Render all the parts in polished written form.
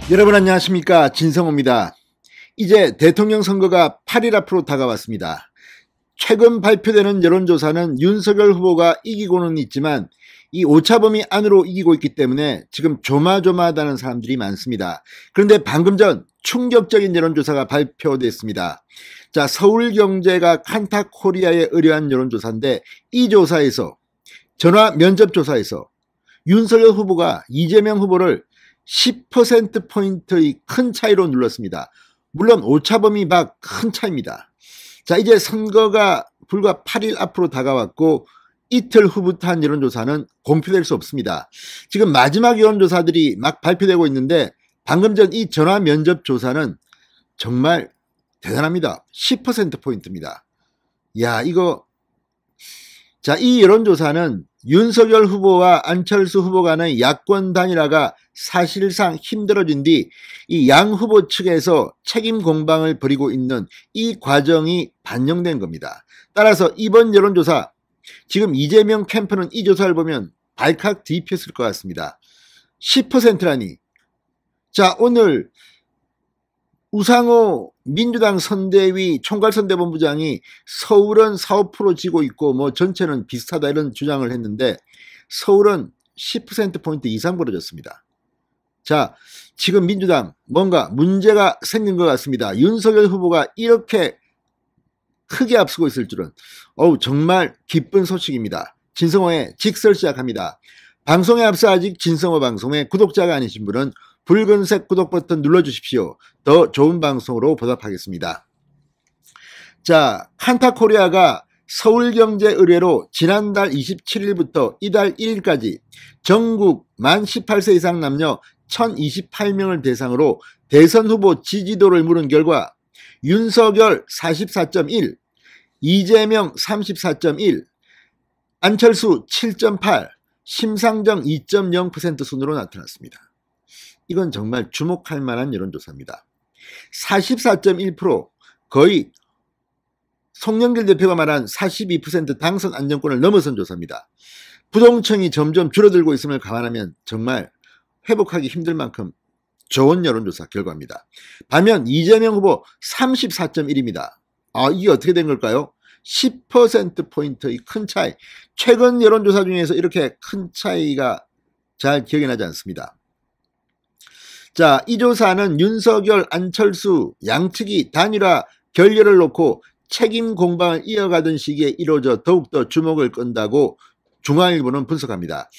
여러분 안녕하십니까, 진성호입니다. 이제 대통령 선거가 8일 앞으로 다가왔습니다. 최근 발표되는 여론조사는 윤석열 후보가 이기고는 있지만 이 오차범위 안으로 이기고 있기 때문에 지금 조마조마하다는 사람들이 많습니다. 그런데 방금 전 충격적인 여론조사가 발표됐습니다. 자, 서울경제가 칸타코리아에 의뢰한 여론조사인데, 이 조사에서, 전화 면접조사에서 윤석열 후보가 이재명 후보를 10%포인트의 큰 차이로 눌렀습니다. 물론 오차범위 밖 큰 차이입니다. 자, 이제 선거가 불과 8일 앞으로 다가왔고 이틀 후부터 한 여론조사는 공표될 수 없습니다. 지금 마지막 여론조사들이 막 발표되고 있는데, 방금 전 이 전화 면접조사는 정말 대단합니다. 10%포인트입니다. 야, 이거. 자, 이 여론조사는 윤석열 후보와 안철수 후보 간의 야권 단일화가 사실상 힘들어진 뒤 이 양 후보 측에서 책임 공방을 벌이고 있는 이 과정이 반영된 겁니다. 따라서 이번 여론조사, 지금 이재명 캠프는 이 조사를 보면 발칵 뒤집혔을 것 같습니다. 10%라니. 자, 오늘 우상호 민주당 선대위 총괄선대본부장이 서울은 4, 5% 지고 있고 뭐 전체는 비슷하다 이런 주장을 했는데, 서울은 10%포인트 이상 벌어졌습니다. 자, 지금 민주당 뭔가 문제가 생긴 것 같습니다. 윤석열 후보가 이렇게 크게 앞서고 있을 줄은 정말 기쁜 소식입니다. 진성호의 직설 시작합니다. 방송에 앞서 아직 진성호 방송의 구독자가 아니신 분은 붉은색 구독 버튼 눌러주십시오. 더 좋은 방송으로 보답하겠습니다. 자, 칸타코리아가 서울경제 의뢰로 지난달 27일부터 이달 1일까지 전국 만 18세 이상 남녀 1028명을 대상으로 대선 후보 지지도를 물은 결과 윤석열 44.1, 이재명 34.1, 안철수 7.8, 심상정 2.0% 순으로 나타났습니다. 이건 정말 주목할 만한 여론조사입니다. 44.1%, 거의 송영길 대표가 말한 42% 당선 안정권을 넘어선 조사입니다. 부동층이 점점 줄어들고 있음을 감안하면 정말 회복하기 힘들 만큼 좋은 여론조사 결과입니다. 반면 이재명 후보 34.1입니다. 이게 어떻게 된 걸까요? 10%포인트의 큰 차이. 최근 여론조사 중에서 이렇게 큰 차이가 잘 기억이 나지 않습니다. 자, 이 조사는 윤석열, 안철수 양측이 단일화 결렬을 놓고 책임 공방을 이어가던 시기에 이루어져 더욱더 주목을 끈다고 중앙일보는 분석합니다.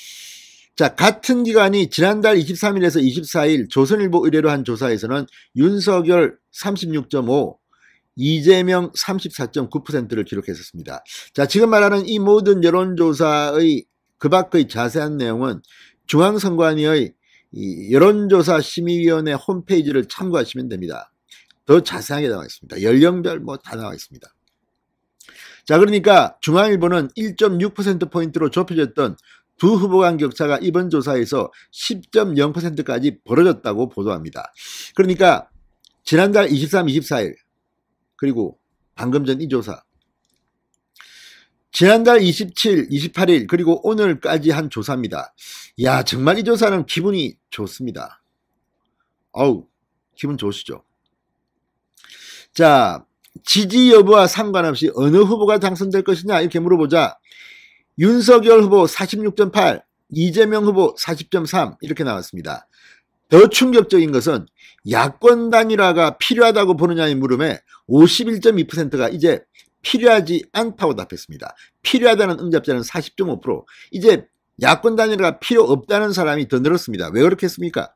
자, 같은 기간이 지난달 23일에서 24일 조선일보 의뢰로 한 조사에서는 윤석열 36.5, 이재명 34.9%를 기록했었습니다. 자, 지금 말하는 이 모든 여론조사의 그 밖의 자세한 내용은 중앙선관위의 이 여론조사 심의위원회 홈페이지를 참고하시면 됩니다. 더 자세하게 나와 있습니다. 연령별 뭐 다 나와 있습니다. 자, 그러니까 중앙일보는 1.6%포인트로 좁혀졌던 두 후보 간 격차가 이번 조사에서 10.0%까지 벌어졌다고 보도합니다. 그러니까 지난달 23, 24일 그리고 방금 전 이 조사, 지난달 27, 28일 그리고 오늘까지 한 조사입니다. 야, 정말 이 조사는 기분이 좋습니다. 기분 좋으시죠? 자, 지지 여부와 상관없이 어느 후보가 당선될 것이냐 이렇게 물어보자 윤석열 후보 46.8, 이재명 후보 40.3 이렇게 나왔습니다. 더 충격적인 것은 야권 단일화가 필요하다고 보느냐의 물음에 51.2%가 이제 필요하지 않다고 답했습니다. 필요하다는 응답자는 40.5%. 이제 야권 단일화가 필요 없다는 사람이 더 늘었습니다. 왜 그렇겠습니까?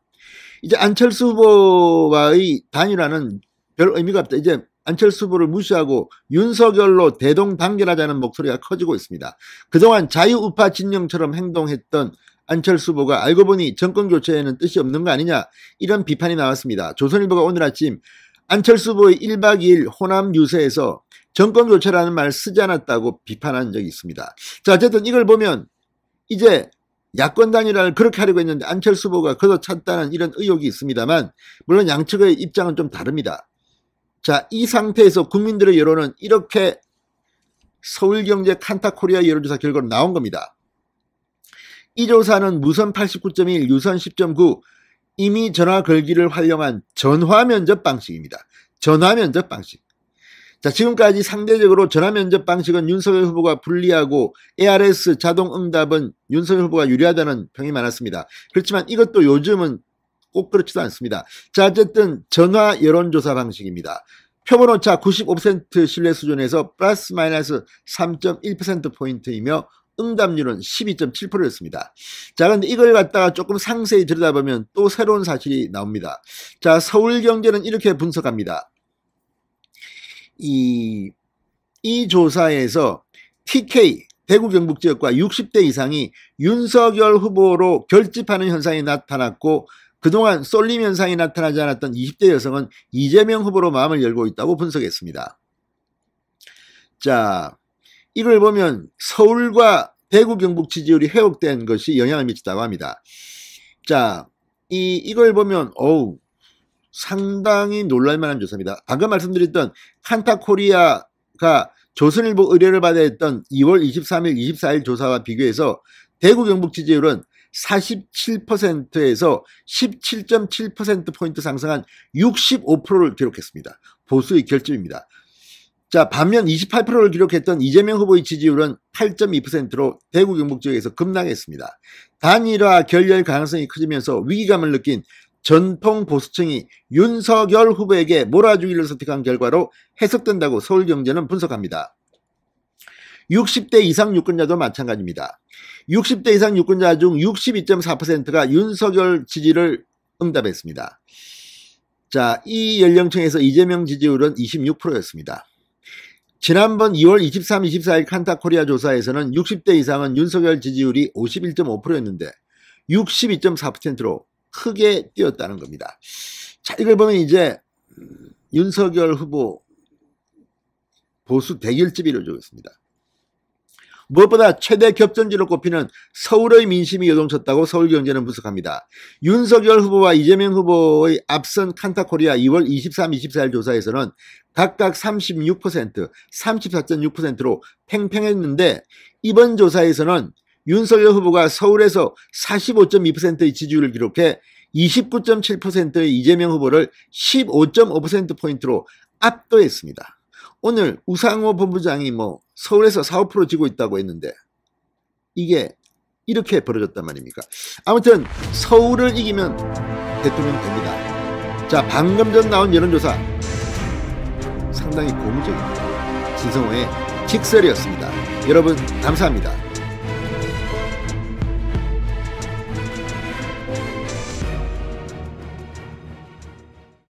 이제 안철수 후보와의 단일화는 별 의미가 없다. 이제 안철수 후보를 무시하고 윤석열로 대동단결하자는 목소리가 커지고 있습니다. 그동안 자유우파 진영처럼 행동했던 안철수 후보가 알고 보니 정권교체에는 뜻이 없는 거 아니냐, 이런 비판이 나왔습니다. 조선일보가 오늘 아침 안철수 후보의 1박 2일 호남 유세에서 정권교체라는 말 쓰지 않았다고 비판한 적이 있습니다. 자, 어쨌든 이걸 보면 이제 야권 단일화를 그렇게 하려고 했는데 안철수 후보가 걷어찼다는 이런 의혹이 있습니다만, 물론 양측의 입장은 좀 다릅니다. 자, 이 상태에서 국민들의 여론은 이렇게 서울경제 칸타코리아 여론조사 결과로 나온 겁니다. 이 조사는 무선 89.1, 유선 10.9, 이미 전화 걸기를 활용한 전화 면접 방식입니다. 전화 면접 방식. 자, 지금까지 상대적으로 전화 면접 방식은 윤석열 후보가 불리하고 ARS 자동 응답은 윤석열 후보가 유리하다는 평이 많았습니다. 그렇지만 이것도 요즘은 꼭 그렇지도 않습니다. 자, 어쨌든 전화 여론조사 방식입니다. 표본오차 95% 신뢰 수준에서 플러스 마이너스 3.1%포인트이며 응답률은 12.7%였습니다. 자, 근데 이걸 갖다가 조금 상세히 들여다보면 또 새로운 사실이 나옵니다. 자, 서울경제는 이렇게 분석합니다. 이 조사에서 TK 대구 경북 지역과 60대 이상이 윤석열 후보로 결집하는 현상이 나타났고 그동안 쏠림 현상이 나타나지 않았던 20대 여성은 이재명 후보로 마음을 열고 있다고 분석했습니다. 자, 이걸 보면 서울과 대구 경북 지지율이 회복된 것이 영향을 미쳤다고 합니다. 자, 이걸 보면 상당히 놀랄만한 조사입니다. 방금 말씀드렸던 칸타코리아가 조선일보 의뢰를 받아 했던 2월 23일, 24일 조사와 비교해서 대구 경북 지지율은 47%에서 17.7%포인트 상승한 65%를 기록했습니다. 보수의 결집입니다. 자, 반면 28%를 기록했던 이재명 후보의 지지율은 8.2%로 대구 경북 지역에서 급락했습니다. 단일화 결렬 가능성이 커지면서 위기감을 느낀 전통 보수층이 윤석열 후보에게 몰아주기를 선택한 결과로 해석된다고 서울경제는 분석합니다. 60대 이상 유권자도 마찬가지입니다. 60대 이상 유권자 중 62.4%가 윤석열 지지를 응답했습니다. 자, 이 연령층에서 이재명 지지율은 26%였습니다. 지난번 2월 23, 24일 칸타코리아 조사에서는 60대 이상은 윤석열 지지율이 51.5%였는데 62.4%로 크게 뛰었다는 겁니다. 자, 이걸 보면 이제 윤석열 후보 보수 대결집이 이루어지고 있습니다. 무엇보다 최대 격전지로 꼽히는 서울의 민심이 요동쳤다고 서울경제는 분석합니다. 윤석열 후보와 이재명 후보의 앞선 칸타코리아 2월 23, 24일 조사에서는 각각 36%, 34.6%로 팽팽했는데 이번 조사에서는 윤석열 후보가 서울에서 45.2%의 지지율을 기록해 29.7%의 이재명 후보를 15.5%포인트로 압도했습니다. 오늘 우상호 본부장이 서울에서 4, 5% 지고 있다고 했는데 이게 이렇게 벌어졌단 말입니까? 아무튼 서울을 이기면 대통령 됩니다. 자, 방금 전 나온 여론조사 상당히 고무적입니다. 진성호의 직설이었습니다. 여러분 감사합니다.